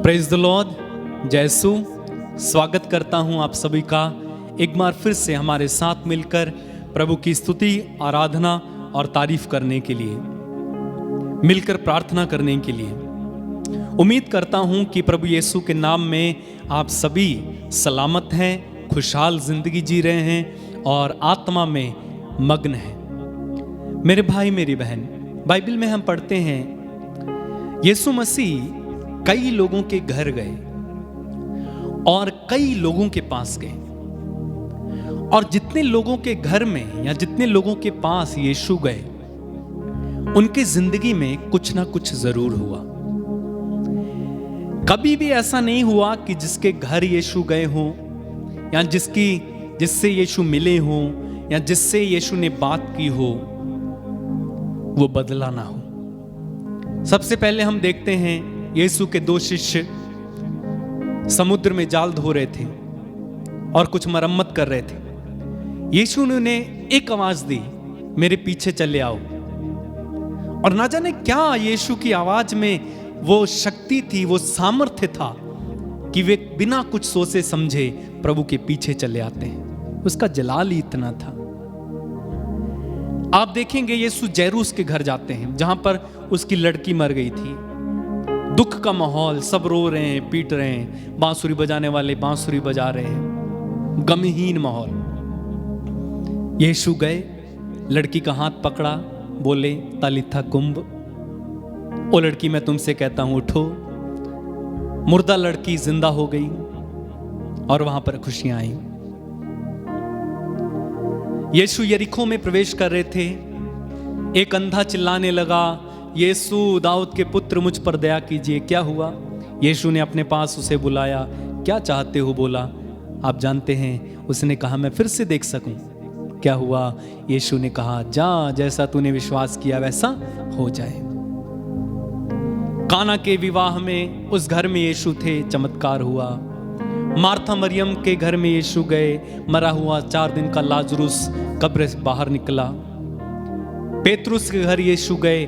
Praise the Lord. जयसु स्वागत करता हूं आप सभी का एक बार फिर से हमारे साथ मिलकर प्रभु की स्तुति, आराधना और तारीफ करने के लिए, मिलकर प्रार्थना करने के लिए। उम्मीद करता हूं कि प्रभु यीशु के नाम में आप सभी सलामत हैं, खुशहाल जिंदगी जी रहे हैं और आत्मा में मग्न हैं। मेरे भाई मेरी बहन, बाइबल में हम पढ़ते हैं यीशु मसीह कई लोगों के घर गए और कई लोगों के पास गए, और जितने लोगों के घर में या जितने लोगों के पास यीशु गए उनके जिंदगी में कुछ ना कुछ जरूर हुआ। कभी भी ऐसा नहीं हुआ कि जिसके घर यीशु गए हों या जिससे यीशु मिले हों या जिससे यीशु ने बात की हो वो बदला ना हो। सबसे पहले हम देखते हैं यीशु के दो शिष्य समुद्र में जाल धो रहे थे और कुछ मरम्मत कर रहे थे। यीशु ने उन्हें एक आवाज दी, मेरे पीछे चले आओ। और ना जाने क्या यीशु की आवाज में वो शक्ति थी, वो सामर्थ्य था कि वे बिना कुछ सोचे समझे प्रभु के पीछे चले आते हैं। उसका जलाल ही इतना था। आप देखेंगे यीशु जैरूस के घर जाते हैं जहां पर उसकी लड़की मर गई थी। दुख का माहौल, सब रो रहे हैं, पीट रहे हैं, बांसुरी बजाने वाले बांसुरी बजा रहे हैं, गमहीन माहौल। यीशु गए, लड़की का हाथ पकड़ा, बोले तालिथा कुंभ, ओ लड़की मैं तुमसे कहता हूं उठो। मुर्दा लड़की जिंदा हो गई और वहां पर खुशियां आई। यीशु यरीको में प्रवेश कर रहे थे, एक अंधा चिल्लाने लगा, यीशु दाऊद के पुत्र मुझ पर दया कीजिए। क्या हुआ? यीशु ने अपने पास उसे बुलाया, क्या चाहते हो? बोला, आप जानते हैं, उसने कहा मैं फिर से देख सकूं। क्या हुआ? यीशु ने कहा जा, जैसा तूने विश्वास किया वैसा हो जाए। काना के विवाह में उस घर में यीशु थे, चमत्कार हुआ। मार्था मरियम के घर में यीशु गए, मरा हुआ 4 दिन का लाजरुस कब्र से बाहर निकला। पेतरुस के घर यीशु गए,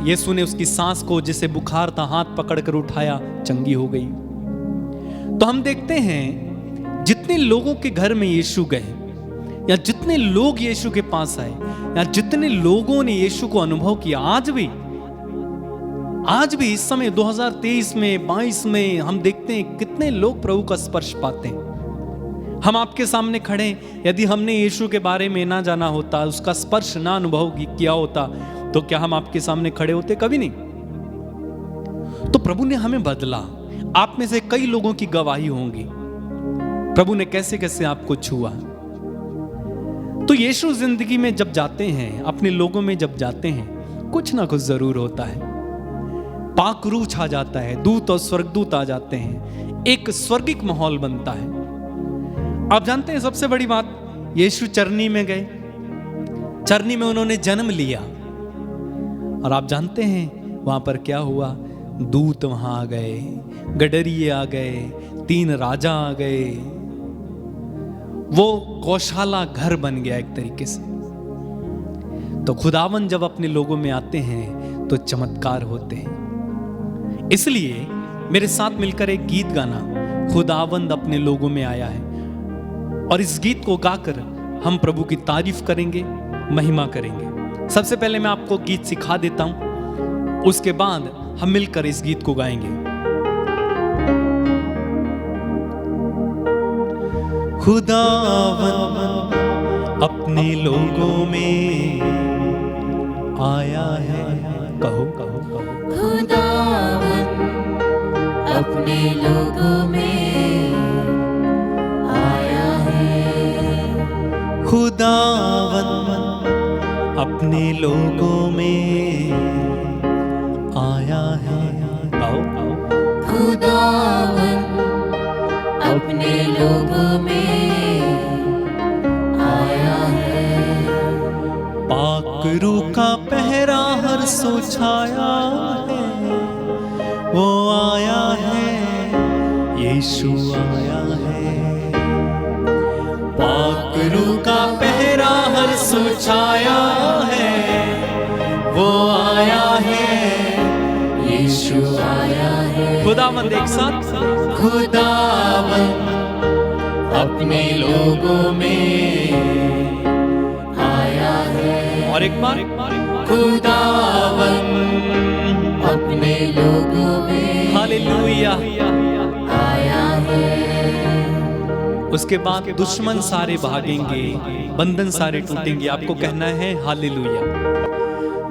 यीशु ने उसकी सांस को, जिसे बुखार था, हाथ पकड़कर उठाया, चंगी हो गई। तो हम देखते हैं जितने लोगों के घर में यीशु गए या जितने लोग यीशु के पास आए या जितने लोगों ने यीशु को अनुभव किया, आज भी इस समय 2023 में 22 में हम देखते हैं कितने लोग प्रभु का स्पर्श पाते हैं। हम आपके सामने खड़े, यदि हमने यीशु के बारे में ना जाना होता, उसका स्पर्श ना अनुभव किया होता, तो क्या हम आपके सामने खड़े होते? कभी नहीं। तो प्रभु ने हमें बदला। आप में से कई लोगों की गवाही होंगी प्रभु ने कैसे कैसे आपको छुआ। तो यीशु जिंदगी में जब जाते हैं, अपने लोगों में जब जाते हैं, कुछ ना कुछ जरूर होता है। पाक रूह छा जाता है, दूत और स्वर्गदूत आ जाते हैं, एक स्वर्गिक माहौल बनता है। आप जानते हैं सबसे बड़ी बात, यीशु चरनी में गए, चरनी में उन्होंने जन्म लिया, और आप जानते हैं वहां पर क्या हुआ? दूत वहां आ गए, गडरिये आ गए, 3 राजा आ गए। वो गौशाला घर बन गया एक तरीके से। तो खुदावन जब अपने लोगों में आते हैं तो चमत्कार होते हैं। इसलिए मेरे साथ मिलकर एक गीत गाना, खुदावंद अपने लोगों में आया है, और इस गीत को गाकर हम प्रभु की तारीफ करेंगे, महिमा करेंगे। सबसे पहले मैं आपको गीत सिखा देता हूं, उसके बाद हम मिलकर इस गीत को गाएंगे। खुदावंद अपने लोगों में आया है, कहो कहो कहो। खुदावंद अपने लोगों में आया है। खुदावंद अपने लोगों में आया है। आओ आओ। खुदावंद अपने लोगों में आया है। पाक रूह का पहरा हर सो छाया है, वो आया है, यीशु आया है। पाक रूह का पहरा हर सो छाया है, वो आया है, यीशु आया है। खुदावंद एक साथ, खुदावंद अपने लोगों में आया है। और एक बार, खुदावंद अपने लोगों में हालेलुया। आया है। उसके बाद दुश्मन सारे भागेंगे, बंधन सारे टूटेंगे। आपको कहना है हालेलुया।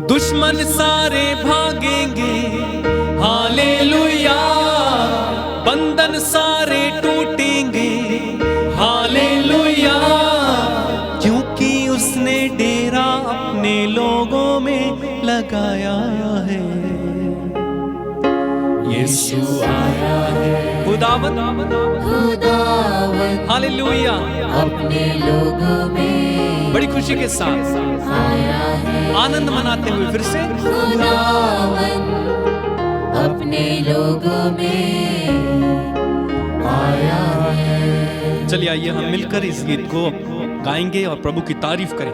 दुश्मन सारे भागेंगे, हालेलुया। बंधन सारे टूटेंगे, हालेलुया। क्योंकि उसने डेरा अपने लोगों में लगाया है। यीशु आया है। खुदावंद, खुदावंद हालेलुया। अपने लोगों में बड़ी खुशी के साथ आया है। आनंद मनाते हुए फिर से, खुदावंद अपने लोगों में आया है। चलिए आइए हम मिलकर इस गीत को गाएंगे और प्रभु की तारीफ करें।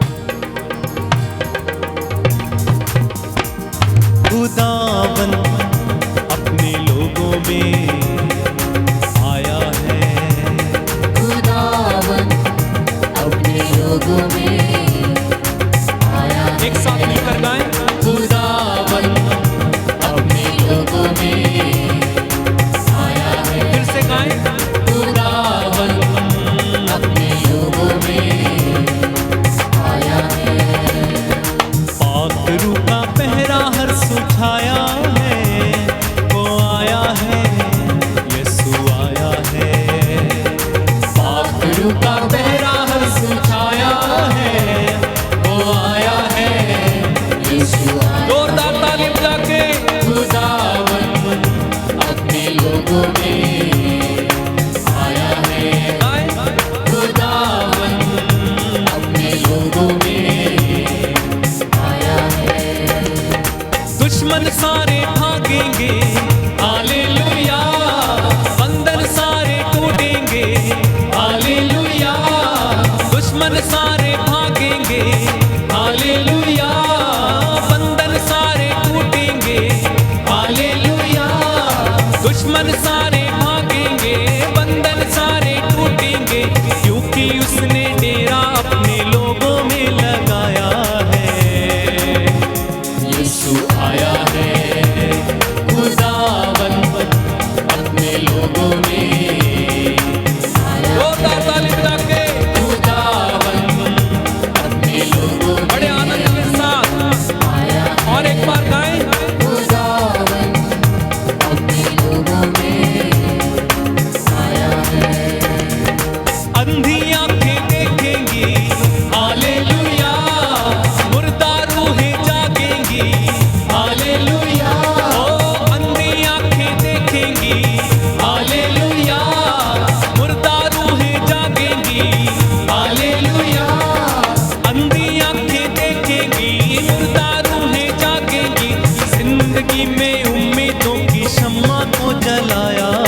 खुदावंद अपने लोगों में आया है। खुदावंद अपने लोगों में आया है। एक साथ मिलकर गाएं। खुदावंद अपने लोगों में आया है। फिर से गाएं। खुदावंद अपने लोगों में आया है। पाक रूह का पहरा हर सुझाया है, वो आया है, यीशु आया है। पाक रूह का पहरा हर सुझाया है, वो आया है, यीशु आया। जोरदार ताली बजा के खुदावंद अपने लोगों में आया है। गाएं। खुदावंद अपने लोगों में आया है। दुश्मन सारे भागेंगे, हालेलुया। बंधन सारे टूटेंगे, हालेलुया। दुश्मन सारे भागेंगे, हालेलुया। बंधन सारे टूटेंगे, हालेलुया। दुश्मन सारे भागेंगे, बंधन सारे टूटेंगे। क्योंकि उसने डेरा अपने लोगों में लगाया है। यीशु आया है। खुदावंद अपने लोगों में आया। जोरदार ताली बजा के खुदावंद अपने लोगों में बड़े आनंद के साथ आया। और एक बार गाएं। खुदावंद अपने लोगों में आया है। अंधी आंखें देखेंगी, हालेलुया। मुर्दा रूहें जागेंगी, हालेलुया। ओ अंधी आंखें देखेंगी, हालेलुया। मुर्दा रूहें जागेंगी, हालेलुया। अंधी आंखें देखेंगी, मुर्दा रूहें जागेंगी। जिंदगी में उम्मीदों की शम्मा को जलाया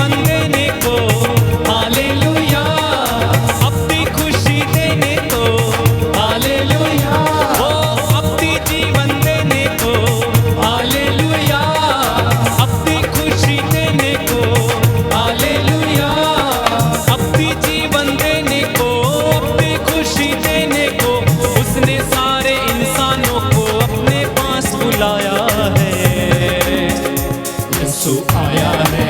जीवन देने को, हालेलुया, अपनी खुशी देने को, हालेलुया, ओ अपनी जीवन देने को, हालेलुया, अपनी खुशी देने को, हालेलुया, अपनी जीवन देने को, अपनी खुशी देने को, उसने सारे इंसानों को अपने पास बुलाया है। यीशु आया है,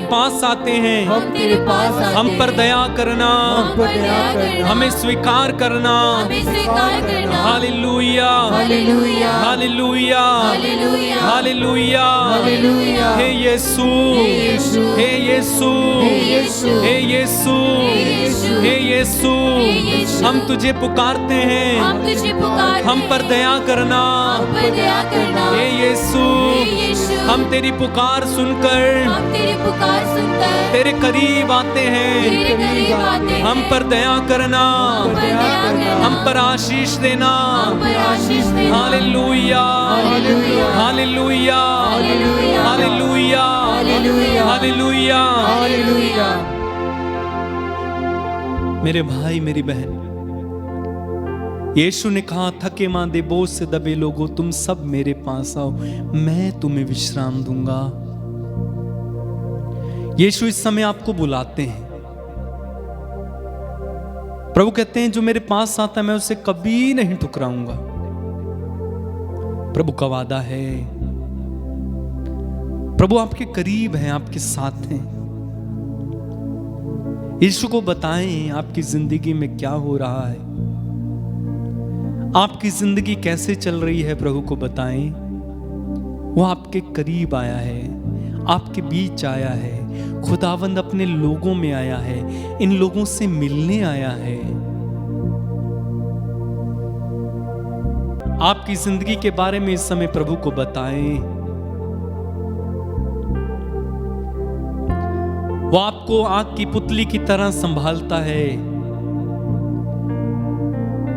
पास आते हैं, हम तेरे पास आते हम पर दया करना, हम पर दया करना, हमें स्वीकार करना। हमें स्वीकार करना। Hallelujah, hallelujah, hallelujah, hallelujah, hallelujah, hallelujah. हे यीशु, यीशु, हे यीशु, हे यीशु, हे यीशु, यीशु, हे यीशु, यीशु। हम तुझे पुकारते हैं, हम तुझे पुकारते हम पर दया करना। हम पर दया करना। हे यीशु, हे यीशु, हम तेरी पुकार सुनकर हम तेरी पुकार सुनकर तेरे करीब आते हैं। तेरे करीब आते हैं। हम पर दया करना, हम पर दया करना। हम पर आशीष देना। हम पर आशीष देना। Hallelujah, hallelujah, hallelujah, hallelujah, hallelujah, hallelujah, hallelujah. Hallelujah. मेरे भाई मेरी बहन, यीशु ने कहा, थके मांदे बोझ से दबे लोगों, तुम सब मेरे पास आओ, मैं तुम्हें विश्राम दूंगा। यीशु इस समय आपको बुलाते हैं। प्रभु कहते हैं, जो मेरे पास आता है मैं उसे कभी नहीं ठुकराऊंगा। प्रभु का वादा है। प्रभु आपके करीब हैं, आपके साथ हैं। यीशु को बताएं आपकी जिंदगी में क्या हो रहा है, आपकी जिंदगी कैसे चल रही है। प्रभु को बताएं। वो आपके करीब आया है, आपके बीच आया है। खुदावंद अपने लोगों में आया है, इन लोगों से मिलने आया है। आपकी जिंदगी के बारे में इस समय प्रभु को बताएं। वो आपको आग की पुतली की तरह संभालता है।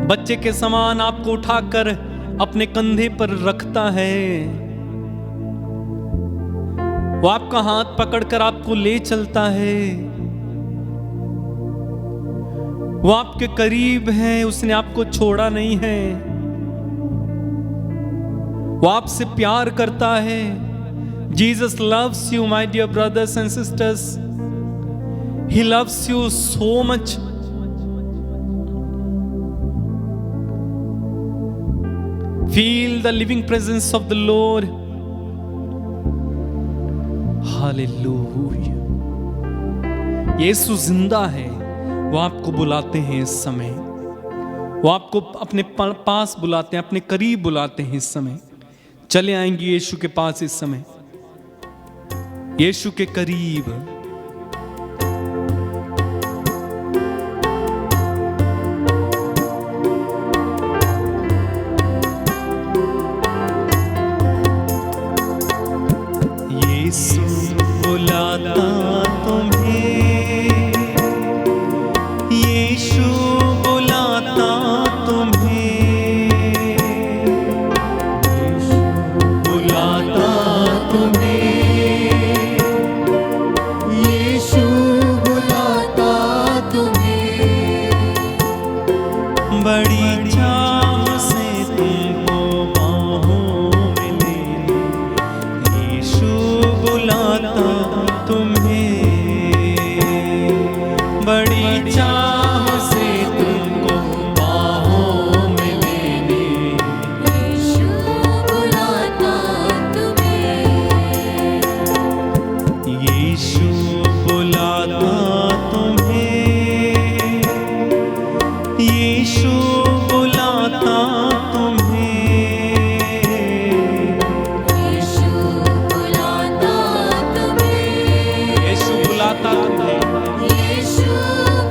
बच्चे के समान आपको उठाकर अपने कंधे पर रखता है। वो आपका हाथ पकड़कर आपको ले चलता है। वो आपके करीब है, उसने आपको छोड़ा नहीं है। वो आपसे प्यार करता है। Jesus loves you my dear brothers and sisters. He loves you so much. Feel the living presence of the Lord. Hallelujah. यीशु जिंदा है। वो आपको बुलाते हैं इस समय। वो आपको अपने पास बुलाते हैं, अपने करीब बुलाते हैं इस समय। चले आएंगे यीशु के पास इस समय, यीशु के करीब। बुलाता तुम्हें, यीशु बुलाता तुम्हें, बुलाता तुम्हें, यीशु बुलाता तुम्हें। बड़ी चाह से तुमको बाहों में ले, यीशु बुलाता तुम्हें, बड़ी चाह से तुमको बाहों में लेने, यीशु बुलाता तुम्हें। यीशु बुलाता तुम्हें, यीशु बुलाता तुम्हें, यीशु बुलाता तुम्हें। यीशु बुलाता तुम्हें, यीशु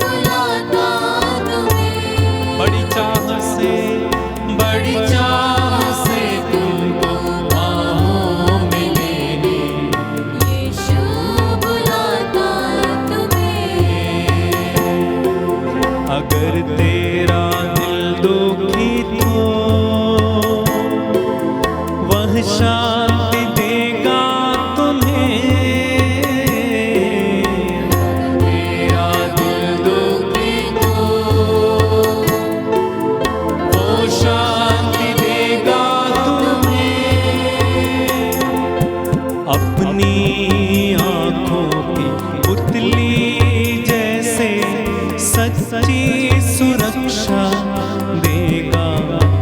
बुलाता तुम्हें। बड़ी चाह से, बड़ी चाह से तुमको बाहों में लेने, यीशु बुलाता तुम्हें। अगर तेरा दिल दुखी तो वह शांति देगा तुम्हें। तेरा दिल दुखी तो वो शांति देगा तुम्हें। अपनी आंखों की पुतली जैसे सच्ची सुरक्षा देगा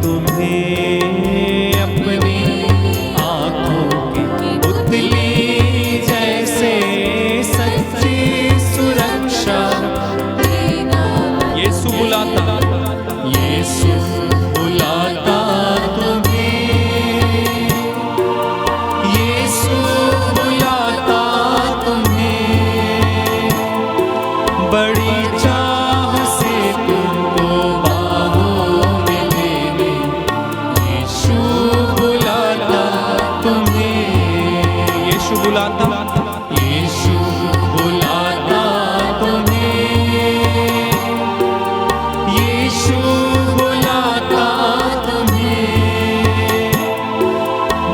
तुम्हें। अपनी आंखों की पुतली जैसे यीशु बुलाता, यीशु बुलाता तुम्हें, यीशु बुलाता तुम्हें,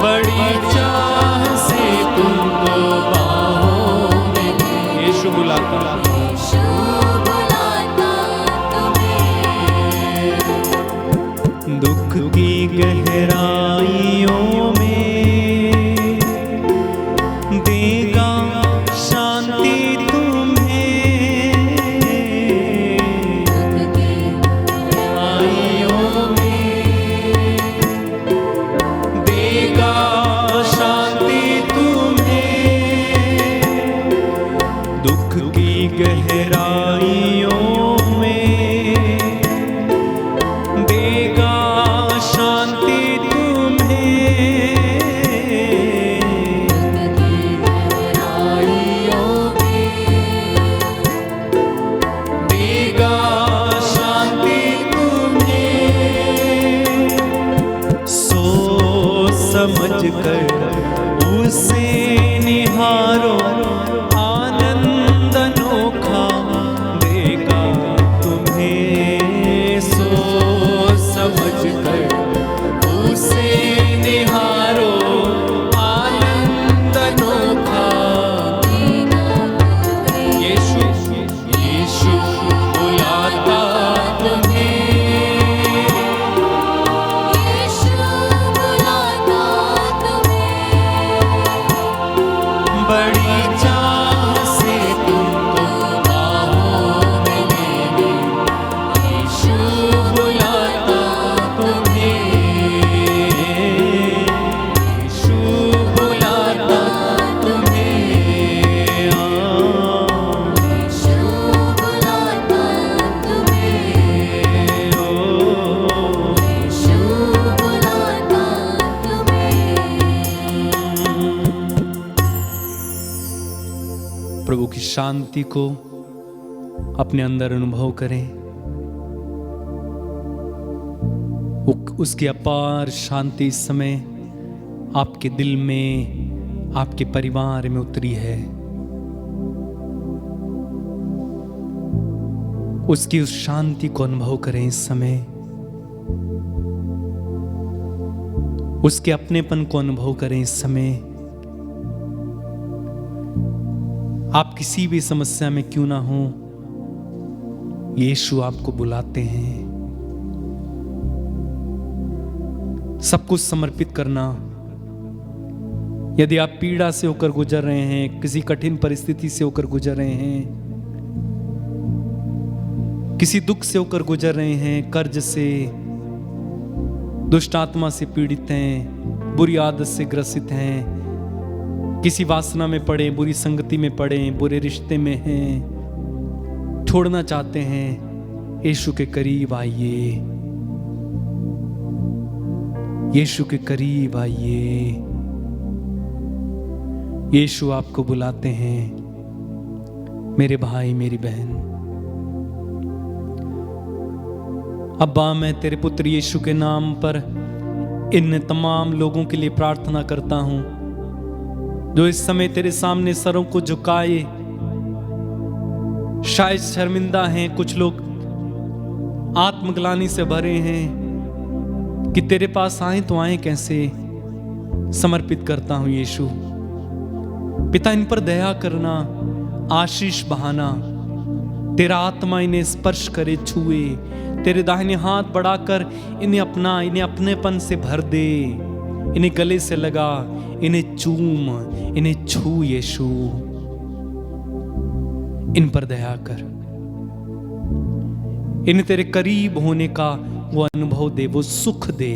बड़ी चाह से तुमको बाहों में ले। यीशु बुलाता, यीशु बुलाता तुम्हें, दुख की गहराइयों में देगा शांति तुम्हें, दुख की गहराइयों में देगा शांति तुम्हें, दुख की गहराइयों में देगा शांति तुम्हें, गहराइयों में देगा शांति तुम्हें। सोच समझ कर उसे निहारो, आनंद अनोखा देगा तुम्हें। सोच समझ कर उसे निहारो, आनंद अनोखा यीशु, यीशु बुलाता तुम्हें, यीशु बुलाता तुम्हें, बड़ी चाह से तुमको बाहों में लेने। यीशु बुलाता तुम्हें, यीशु बुलाता तुम्हें, यीशु बुलाता तुम्हें, यीशु बुलाता तुम्हें। प्रभु की शांति को अपने अंदर अनुभव करें। उसकी अपार शांति इस समय आपके दिल में, आपके परिवार में उतरी है। उसकी उस शांति को अनुभव करें इस समय। उसके अपनेपन को अनुभव करें इस समय। आप किसी भी समस्या में क्यों ना हो, यीशु आपको बुलाते हैं। सब कुछ समर्पित करना। यदि आप पीड़ा से होकर गुजर रहे हैं, किसी कठिन परिस्थिति से होकर गुजर रहे हैं, किसी दुख से होकर गुजर रहे हैं, कर्ज से, दुष्ट आत्मा से पीड़ित हैं, बुरी आदत से ग्रसित हैं, किसी वासना में पड़े, बुरी संगति में पड़े, बुरे रिश्ते में हैं, छोड़ना चाहते हैं, यीशु के करीब आइए। यीशु के करीब आइए। यीशु आपको बुलाते हैं, मेरे भाई मेरी बहन। अब्बा, मैं तेरे पुत्र यीशु के नाम पर इन तमाम लोगों के लिए प्रार्थना करता हूं जो इस समय तेरे सामने सरों को झुकाए शायद शर्मिंदा हैं। कुछ लोग आत्मग्लानि से भरे हैं कि तेरे पास आए तो आए कैसे। समर्पित करता हूं यीशु। पिता, इन पर दया करना, आशीष बहाना, तेरा आत्मा इन्हें स्पर्श करे, छुए, तेरे दाहिने हाथ बढ़ाकर इन्हें अपना, इन्हें अपनेपन से भर दे, इन्हें गले से लगा, इन्हें चूम, इन्हें छू यीशु। इन पर दया कर, इन्हें तेरे करीब होने का वो अनुभव दे, वो सुख दे,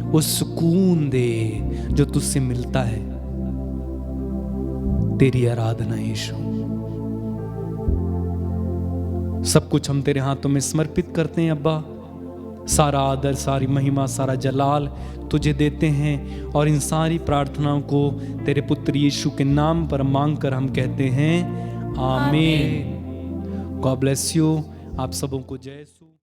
वो सुकून दे जो तुझसे मिलता है। तेरी आराधना यीशु। सब कुछ हम तेरे हाथों में समर्पित करते हैं अब्बा। सारा आदर, सारी महिमा, सारा जलाल तुझे देते हैं और इन सारी प्रार्थनाओं को तेरे पुत्र यीशु के नाम पर मांगकर हम कहते हैं आमीन। God bless you. आप सबों को जय यीशु।